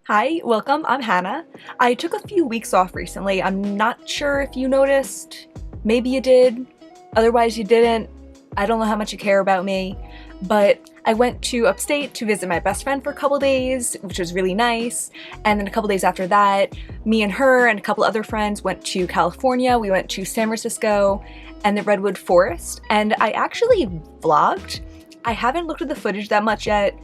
Hi, welcome, I'm Hannah. I took a few weeks off recently. I'm not sure if you noticed. Maybe you did, otherwise you didn't. I don't know how much you care about me, but I went to upstate to visit my best friend for a couple days, which was really nice. And then a couple days after that, me and her and a couple other friends went to California. We went to San Francisco and the Redwood Forest, and I actually vlogged. I haven't looked at the footage that much yet.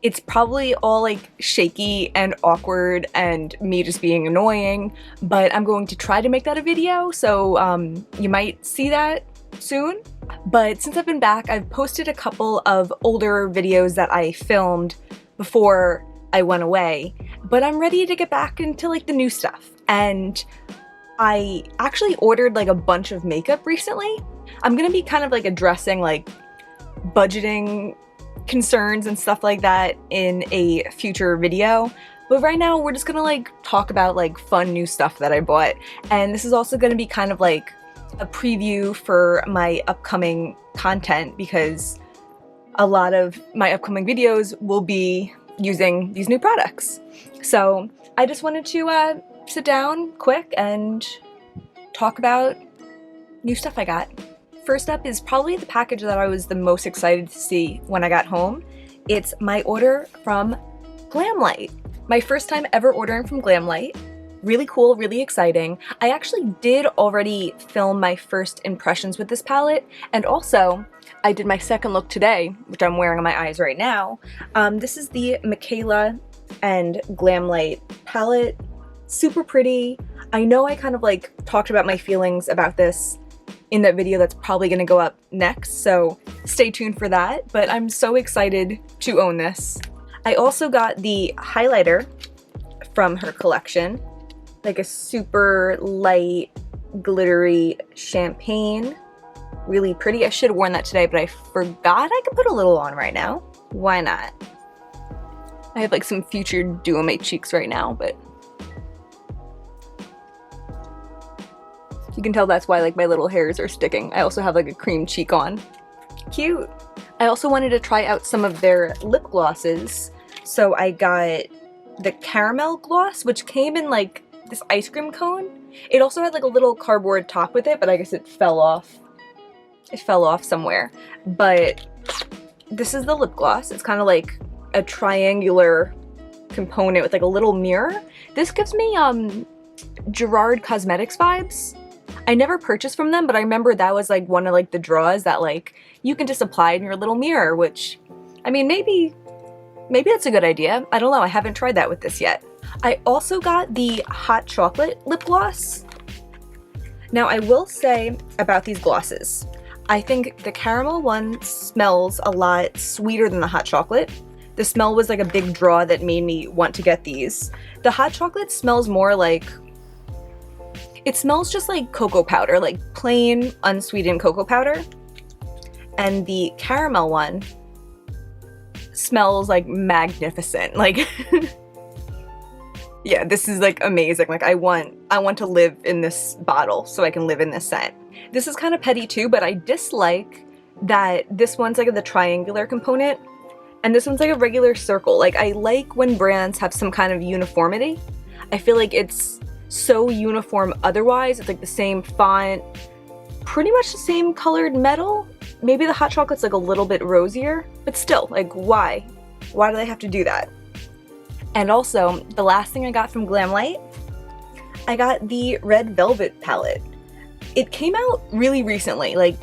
It's probably all like shaky and awkward and me just being annoying, but I'm going to try to make that a video, so you might see that soon. But since I've been back, I've posted a couple of older videos that I filmed before I went away, but I'm ready to get back into like the new stuff. And I actually ordered like a bunch of makeup recently. I'm gonna be kind of like addressing like budgeting concerns and stuff like that in a future video, but right now we're just gonna like talk about like fun new stuff that I bought. And this is also gonna be kind of like a preview for my upcoming content, because a lot of my upcoming videos will be using these new products. So I just wanted to sit down quick and talk about new stuff I got. First up is probably the package that I was the most excited to see when I got home. It's my order from Glamlite. My first time ever ordering from Glamlite. Really cool, really exciting. I actually did already film my first impressions with this palette, and also I did my second look today, which I'm wearing on my eyes right now. This is the Michaela and Glamlite palette. Super pretty. I know I kind of like talked about my feelings about this in that video that's probably gonna go up next, so stay tuned for that, but I'm so excited to own this. I also got the highlighter from her collection, like a super light, glittery champagne. Really pretty. I should have worn that today, but I forgot I could put a little on right now. Why not? I have like some future duo-mate cheeks right now, but you can tell that's why like my little hairs are sticking. I also have like a cream cheek on. Cute. I also wanted to try out some of their lip glosses. So I got the caramel gloss, which came in like this ice cream cone. It also had like a little cardboard top with it, but I guess it fell off. It fell off somewhere. But this is the lip gloss. It's kind of like a triangular component with like a little mirror. This gives me Gerard Cosmetics vibes. I never purchased from them, but I remember that was like one of like the draws that like you can just apply in your little mirror, which, I mean, maybe that's a good idea. I don't know, I haven't tried that with this yet. I also got the hot chocolate lip gloss. Now I will say about these glosses, I think the caramel one smells a lot sweeter than the hot chocolate. The smell was like a big draw that made me want to get these. The hot chocolate smells more like, it smells just like cocoa powder, like plain unsweetened cocoa powder. And the caramel one smells like magnificent. Like, yeah, this is like amazing. Like I want to live in this bottle so I can live in this scent. This is kind of petty too, but I dislike that this one's like the triangular component and this one's like a regular circle. Like I like when brands have some kind of uniformity. I feel like it's so uniform otherwise. It's like the same font, pretty much the same colored metal. Maybe the hot chocolate's like a little bit rosier, but still, like why? Why do they have to do that? And also, the last thing I got from Glamlite, I got the Red Velvet palette. It came out really recently, like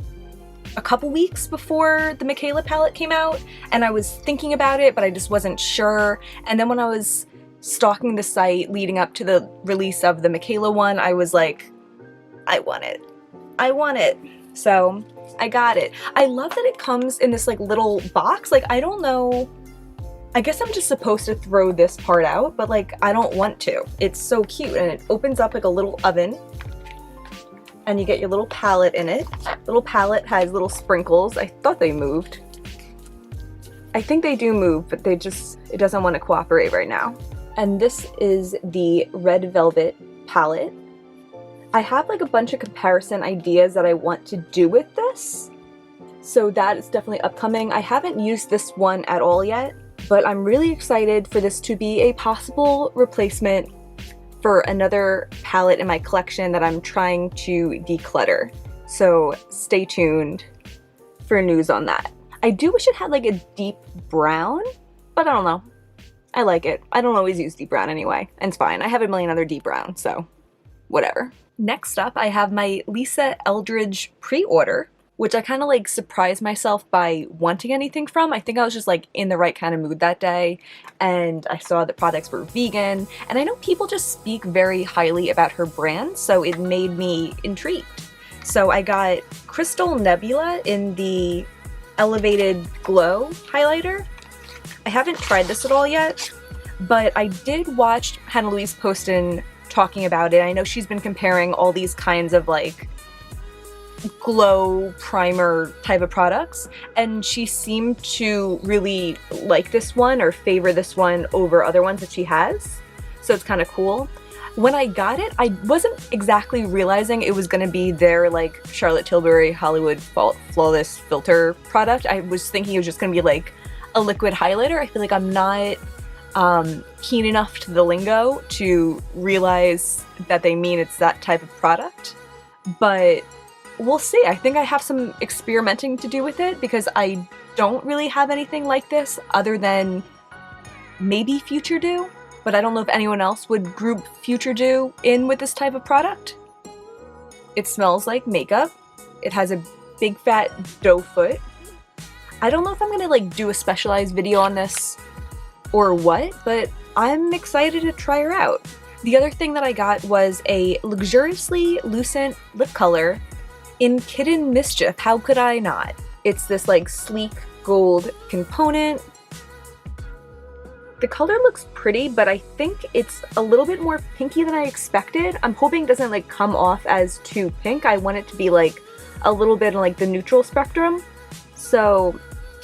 a couple weeks before the Michaela palette came out, and I was thinking about it, but I just wasn't sure. And then when I was stalking the site leading up to the release of the Michaela one, I was like, I want it. I want it. So I got it. I love that it comes in this like little box. Like, I don't know, I guess I'm just supposed to throw this part out, but like I don't want to. It's so cute, and it opens up like a little oven and you get your little palette in it. Little palette has little sprinkles. I thought they moved. I think they do move, but it doesn't want to cooperate right now. And this is the Red Velvet palette. I have like a bunch of comparison ideas that I want to do with this, so that is definitely upcoming. I haven't used this one at all yet. but I'm really excited for this to be a possible replacement for another palette in my collection that I'm trying to declutter. So stay tuned for news on that. I do wish it had like a deep brown, but I don't know. I like it. I don't always use deep brown anyway, and it's fine. I have a million other deep brown, so whatever. Next up, I have my Lisa Eldridge pre-order, which I kind of like surprised myself by wanting anything from. I think I was just like in the right kind of mood that day, and I saw the products were vegan, and I know people just speak very highly about her brand, so it made me intrigued. So I got Crystal Nebula in the Elevated Glow highlighter. I haven't tried this at all yet, but I did watch Hannah Louise Poston talking about it. I know she's been comparing all these kinds of like glow primer type of products, and she seemed to really like this one or favor this one over other ones that she has. So it's kind of cool. When I got it, I wasn't exactly realizing it was going to be their like Charlotte Tilbury Hollywood Flawless Filter product. I was thinking it was just going to be like a liquid highlighter. I feel like I'm not keen enough to the lingo to realize that they mean it's that type of product, but we'll see. I think I have some experimenting to do with it because I don't really have anything like this other than maybe Future Dew, but I don't know if anyone else would group Future Dew in with this type of product. It smells like makeup. It has a big fat doe foot. I don't know if I'm gonna like do a specialized video on this or what, but I'm excited to try her out. The other thing that I got was a luxuriously lucent lip color in Kitten Mischief. How could I not? It's this like sleek gold component. The color looks pretty, but I think it's a little bit more pinky than I expected. I'm hoping it doesn't like come off as too pink. I want it to be like a little bit in like the neutral spectrum. So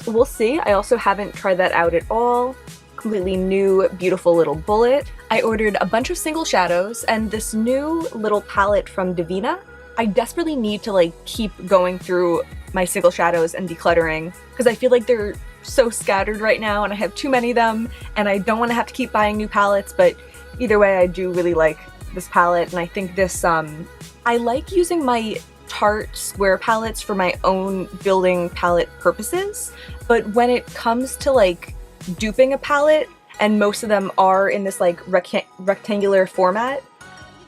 we'll see. I also haven't tried that out at all. Completely new, beautiful little bullet. I ordered a bunch of single shadows and this new little palette from Divina. I desperately need to like keep going through my single shadows and decluttering because I feel like they're so scattered right now and I have too many of them and I don't want to have to keep buying new palettes, but either way I do really like this palette, and I think this, I like using my Tarte square palettes for my own building palette purposes, but when it comes to like duping a palette, and most of them are in this like rectangular format,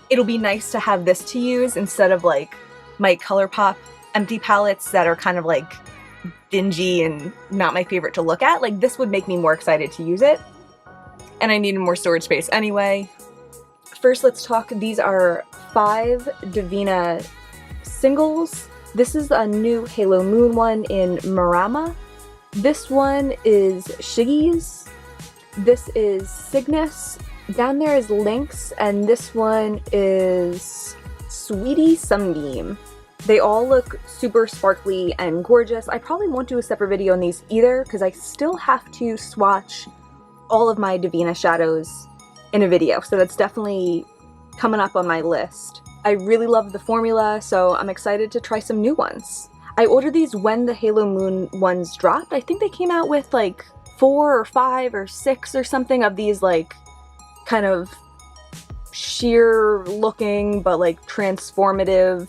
it'll be nice to have this to use instead of like my ColourPop empty palettes that are kind of like dingy and not my favorite to look at. Like this would make me more excited to use it, and I needed more storage space anyway. First, let's talk. These are 5 Divina singles. This is a new Halo Moon one in Marama. This one is Shiggy's. This is Cygnus. Down there is Lynx, and this one is Sweetie Sunbeam. They all look super sparkly and gorgeous. I probably won't do a separate video on these either because I still have to swatch all of my Divina shadows in a video, so that's definitely coming up on my list. I really love the formula, so I'm excited to try some new ones. I ordered these when the Halo Moon ones dropped. I think they came out with like 4 or 5 or 6 or something of these like kind of sheer looking but like transformative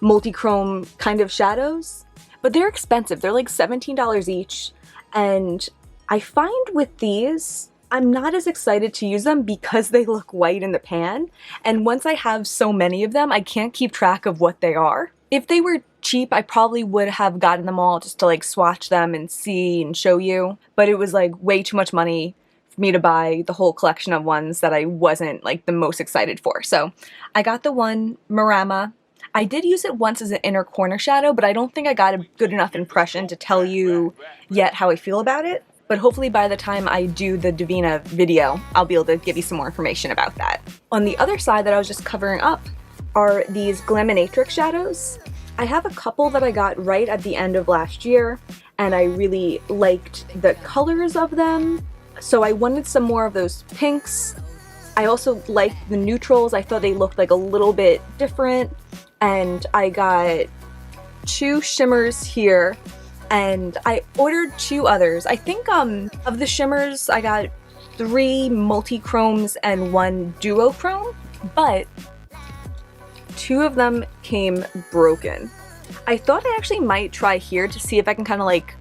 multi-chrome kind of shadows. But they're expensive. They're like $17 each, and I find with these I'm not as excited to use them because they look white in the pan, and once I have so many of them I can't keep track of what they are. If they were cheap I probably would have gotten them all just to like swatch them and see and show you, but it was like way too much money for me to buy the whole collection of ones that I wasn't like the most excited for. So I got the one Marama. I did use it once as an inner corner shadow, but I don't think I got a good enough impression to tell you yet how I feel about it. But hopefully by the time I do the Divina video, I'll be able to give you some more information about that. On the other side that I was just covering up are these Glaminatrix Shadows. I have a couple that I got right at the end of last year, and I really liked the colors of them, so I wanted some more of those pinks. I also liked the neutrals. I thought they looked like a little bit different, and I got 2 shimmers here and I ordered 2 others. I think of the shimmers, I got 3 multi-chromes and 1 duochrome, but 2 of them came broken. I thought I actually might try here to see if I can kind of like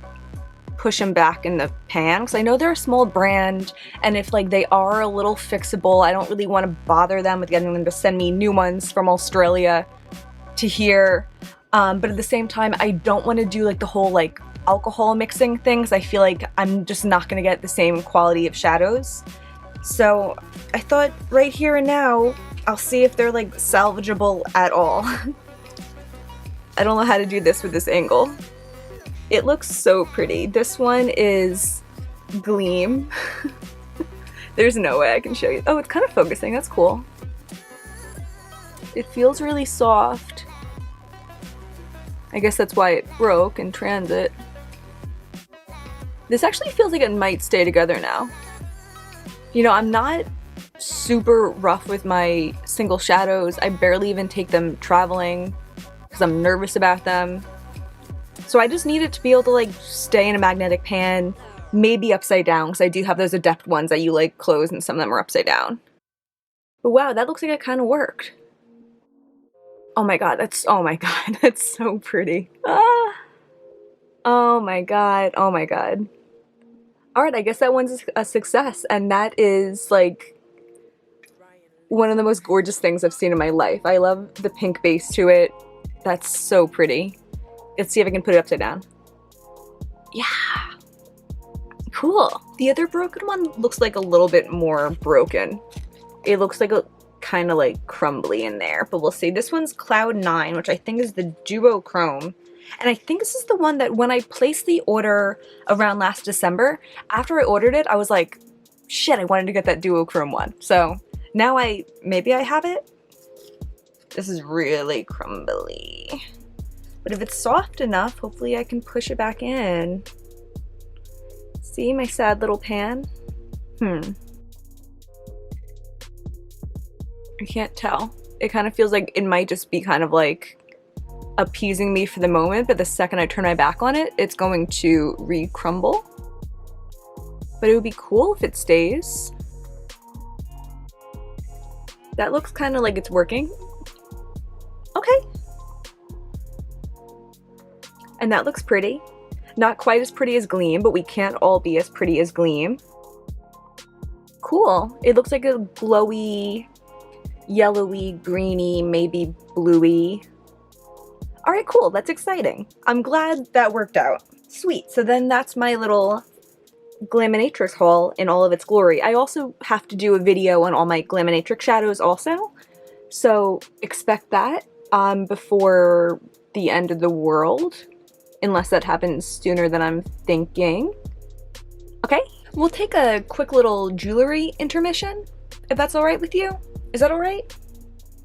push them back in the pan, because I know they're a small brand, and if like they are a little fixable, I don't really want to bother them with getting them to send me new ones from Australia to here. But at the same time, I don't want to do like the whole like alcohol mixing thing, because I feel like I'm just not going to get the same quality of shadows. So I thought right here and now, I'll see if they're like salvageable at all. I don't know how to do this with this angle. It looks so pretty. This one is Gleam. There's no way I can show you. Oh, it's kind of focusing. That's cool. It feels really soft. I guess that's why it broke in transit. This actually feels like it might stay together now. You know, I'm not super rough with my single shadows. I barely even take them traveling because I'm nervous about them. So I just need it to be able to like stay in a magnetic pan, maybe upside down, because I do have those adept ones that you like close and some of them are upside down. But wow, that looks like it kind of worked. Oh my god, that's so pretty. Ah! Oh my god, oh my god. Alright, I guess that one's a success, and that is like one of the most gorgeous things I've seen in my life. I love the pink base to it. That's so pretty. Let's see if I can put it upside down. Yeah! Cool. The other broken one looks like a little bit more broken. It looks like a kind of like crumbly in there, but we'll see. This one's Cloud 9, which I think is the duochrome. And I think this is the one that when I placed the order around last December, after I ordered it, I was like, shit, I wanted to get that duochrome one. So now maybe I have it. This is really crumbly. But if it's soft enough, hopefully I can push it back in. See my sad little pan? I can't tell. It kind of feels like it might just be kind of like appeasing me for the moment, but the second I turn my back on it, it's going to re-crumble. But it would be cool if it stays. That looks kind of like it's working. Okay. And that looks pretty. Not quite as pretty as Gleam, but we can't all be as pretty as Gleam. Cool. It looks like a glowy, yellowy, greeny, maybe bluey. Alright, cool. That's exciting. I'm glad that worked out. Sweet. So then that's my little Glaminatrix haul in all of its glory. I also have to do a video on all my Glaminatrix Shadows also. So expect that before the end of the world. Unless that happens sooner than I'm thinking. Okay, we'll take a quick little jewelry intermission, if that's alright with you. Is that alright?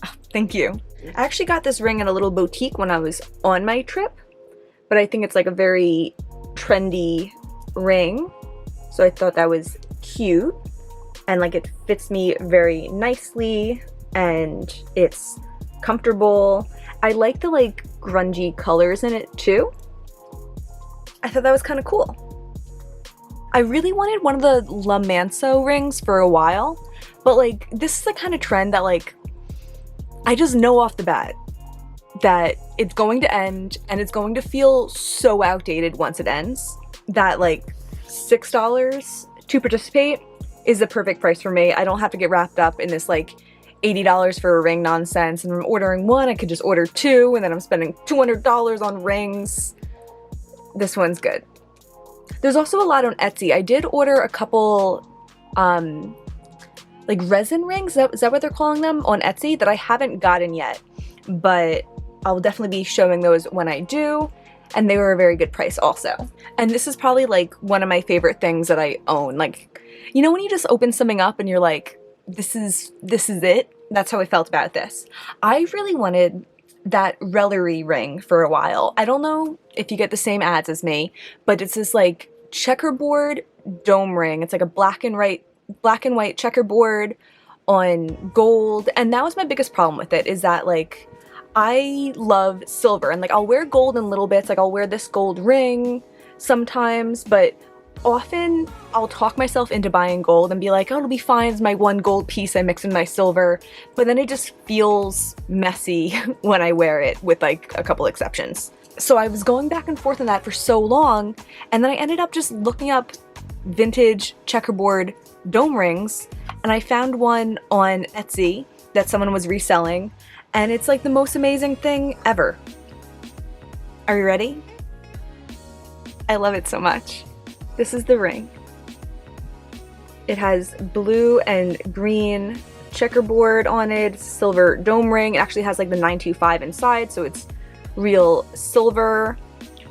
Oh, thank you. I actually got this ring at a little boutique when I was on my trip, but I think it's like a very trendy ring, so I thought that was cute, and like it fits me very nicely, and it's comfortable. I like the like grungy colors in it too. I thought that was kind of cool. I really wanted one of the La Manso rings for a while, but like this is the kind of trend that like I just know off the bat that it's going to end and it's going to feel so outdated once it ends that like $6 to participate is the perfect price for me. I don't have to get wrapped up in this like $80 for a ring nonsense, and if I'm ordering one, I could just order 2 and then I'm spending $200 on rings. This one's good. There's also a lot on Etsy. I did order a couple like resin rings, is that what they're calling them, on Etsy that I haven't gotten yet, but I'll definitely be showing those when I do, and they were a very good price also. And this is probably like one of my favorite things that I own. Like, you know when you just open something up and you're like, this is it? That's how I felt about this. I really wanted that Rellery ring for a while. I don't know if you get the same ads as me, but it's this like checkerboard dome ring. It's like a black and white checkerboard on gold, and that was my biggest problem with it, is that like I love silver, and like I'll wear gold in little bits, like I'll wear this gold ring, sometimes, but often I'll talk myself into buying gold and be like, oh, it'll be fine, it's my one gold piece I mix in my silver, but then it just feels messy when I wear it, with like a couple exceptions. So I was going back and forth on that for so long, and then I ended up just looking up vintage checkerboard dome rings, and I found one on Etsy that someone was reselling, and it's like the most amazing thing ever. Are you ready? I love it so much. This is the ring. It has blue and green checkerboard on it, silver dome ring. It actually has like the 925 inside, so it's real silver.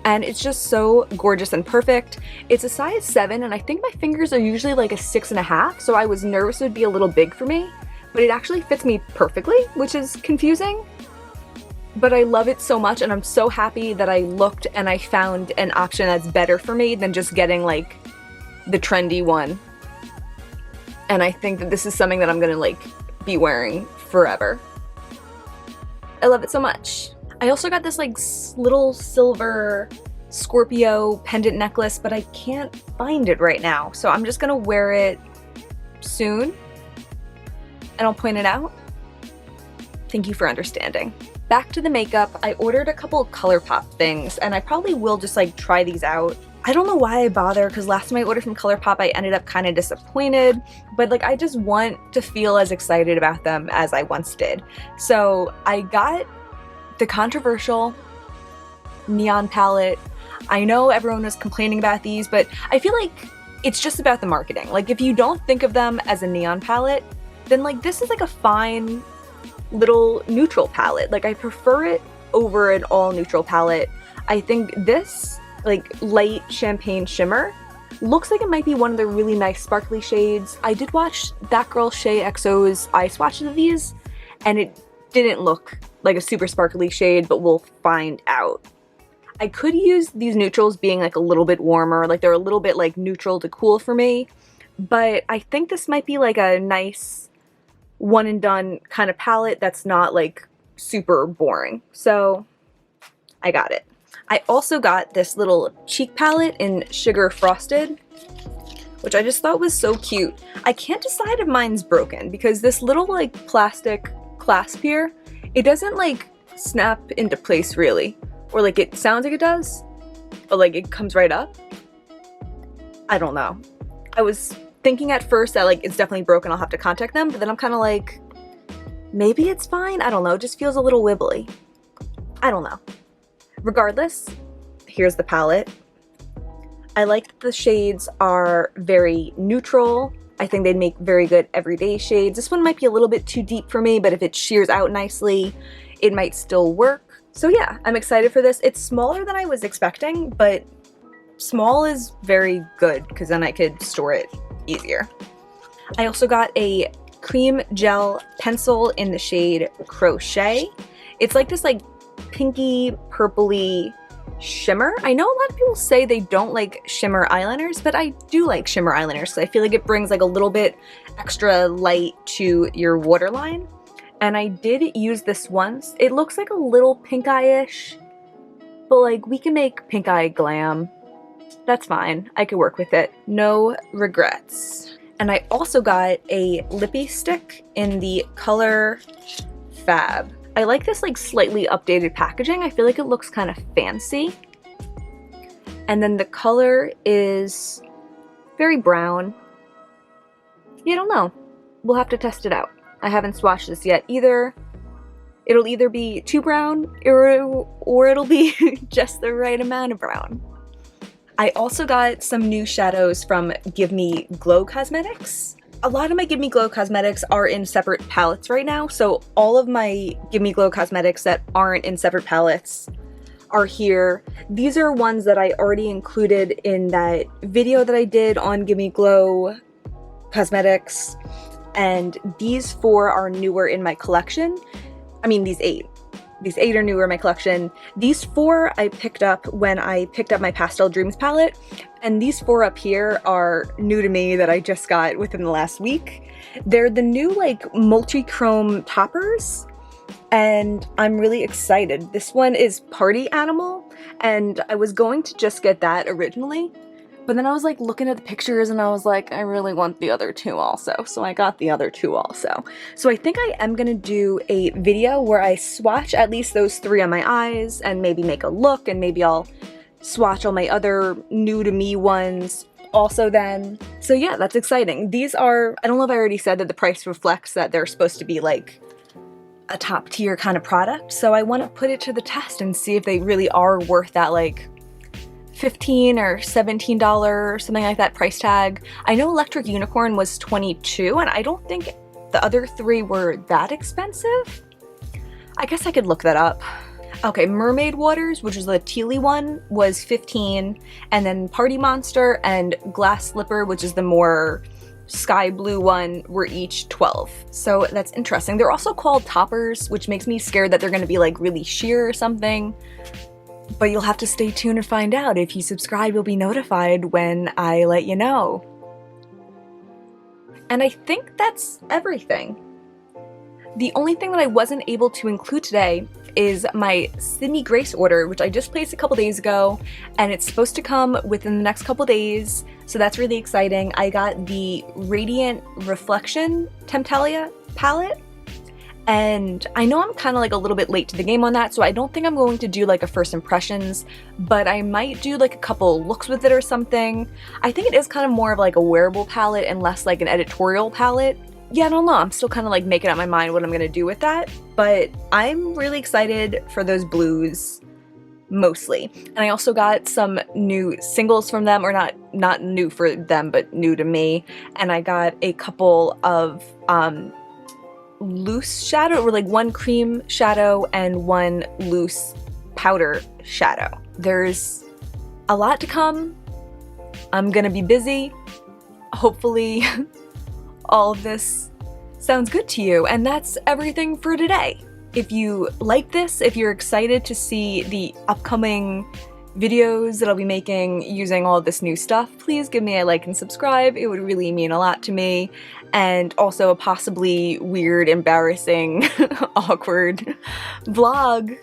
And it's just so gorgeous and perfect. It's a size 7, and I think my fingers are usually like a 6.5, so I was nervous it would be a little big for me, but it actually fits me perfectly, which is confusing. But I love it so much, and I'm so happy that I looked and I found an option that's better for me than just getting like the trendy one. And I think that this is something that I'm gonna like be wearing forever. I love it so much. I also got this like little silver Scorpio pendant necklace, but I can't find it right now. So I'm just gonna wear it soon and I'll point it out. Thank you for understanding. Back to the makeup, I ordered a couple ColourPop things, and I probably will just like try these out. I don't know why I bother, because last time I ordered from ColourPop I ended up kind of disappointed, but like I just want to feel as excited about them as I once did. So I got the controversial neon palette. I know everyone was complaining about these, but I feel like it's just about the marketing. Like if you don't think of them as a neon palette, then like this is like a fine little neutral palette. Like I prefer it over an all neutral palette. I think this like light champagne shimmer looks like it might be one of the really nice sparkly shades. I did watch that girl Shay XO's eye swatches of these, and it didn't look like a super sparkly shade, but we'll find out. I could use these neutrals being like a little bit warmer, like they're a little bit like neutral to cool for me, but I think this might be like a nice one and done kind of palette that's not like super boring. So I got it. I also got this little cheek palette in Sugar Frosted, which I just thought was so cute. I can't decide if mine's broken because this little like plastic clasp here, it doesn't like snap into place really, or like it sounds like it does, but like it comes right up. I don't know. I was thinking at first that like it's definitely broken, I'll have to contact them, but then I'm kind of like, maybe it's fine? I don't know, it just feels a little wibbly. I don't know. Regardless, here's the palette. I like that the shades are very neutral. I think they'd make very good everyday shades. This one might be a little bit too deep for me, but if it shears out nicely, it might still work. So yeah, I'm excited for this. It's smaller than I was expecting, but small is very good because then I could store it easier. I also got a cream gel pencil in the shade Crochet. It's like this like pinky purpley shimmer. I know a lot of people say they don't like shimmer eyeliners, but I do like shimmer eyeliners, so I feel like it brings like a little bit extra light to your waterline. And I did use this once. It looks like a little pink eye-ish, but like we can make pink eye glam. That's fine. I could work with it. No regrets. And I also got a lippy stick in the color Fab. I like this like slightly updated packaging. I feel like it looks kind of fancy. And then the color is very brown. Yeah, I don't know. We'll have to test it out. I haven't swatched this yet either. It'll either be too brown or it'll be just the right amount of brown. I also got some new shadows from Give Me Glow Cosmetics. A lot of my Give Me Glow cosmetics are in separate palettes right now, so all of my Give Me Glow cosmetics that aren't in separate palettes are here. These are ones that I already included in that video that I did on Give Me Glow cosmetics, and these 4 are newer in my collection. I mean, these 8. These 8 are newer in my collection. These 4 I picked up when I picked up my Pastel Dreams palette, and these 4 up here are new to me that I just got within the last week. They're the new like multi-chrome toppers, and I'm really excited. This one is Party Animal, And I was going to just get that originally, but then I was like looking at the pictures and I was like, I really want the other two also. So I got the other two also. So I think I am gonna do a video where I swatch at least those 3 on my eyes and maybe make a look, and maybe I'll swatch all my other new to me ones also then. So yeah, that's exciting. These are, I don't know if I already said that the price reflects that they're supposed to be like a top tier kind of product. So I want to put it to the test and see if they really are worth that like $15 or $17 or something like that price tag. I know Electric Unicorn was $22, and I don't think the other 3 were that expensive. I guess I could look that up. Okay, Mermaid Waters, which is the tealy one, was $15, and then Party Monster and Glass Slipper, which is the more sky blue one, were each $12. So that's interesting. They're also called toppers, which makes me scared that they're gonna be like really sheer or something. But you'll have to stay tuned and find out. If you subscribe, you'll be notified when I let you know. And I think that's everything. The only thing that I wasn't able to include today is my Sydney Grace order, which I just placed a couple days ago, and it's supposed to come within the next couple days, so that's really exciting. I got the Radiant Reflection Temptalia palette, and I know I'm kind of like a little bit late to the game on that, so I don't think I'm going to do like a first impressions, but I might do like a couple looks with it or something. I think it is kind of more of like a wearable palette and less like an editorial palette. Yeah, I don't know, I'm still kind of like making up my mind what I'm gonna do with that, but I'm really excited for those blues, mostly. And I also got some new singles from them, or not new for them, but new to me, and I got a couple of loose shadow, or like 1 cream shadow and 1 loose powder shadow. There's a lot to come. I'm gonna be busy. Hopefully all of this sounds good to you, and that's everything for today. If you like this, if you're excited to see the upcoming videos that I'll be making using all of this new stuff, please give me a like and subscribe. It would really mean a lot to me. And also a possibly weird, embarrassing, awkward vlog.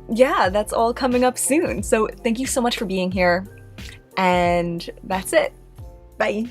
Yeah, that's all coming up soon. So thank you so much for being here, and that's it. Bye.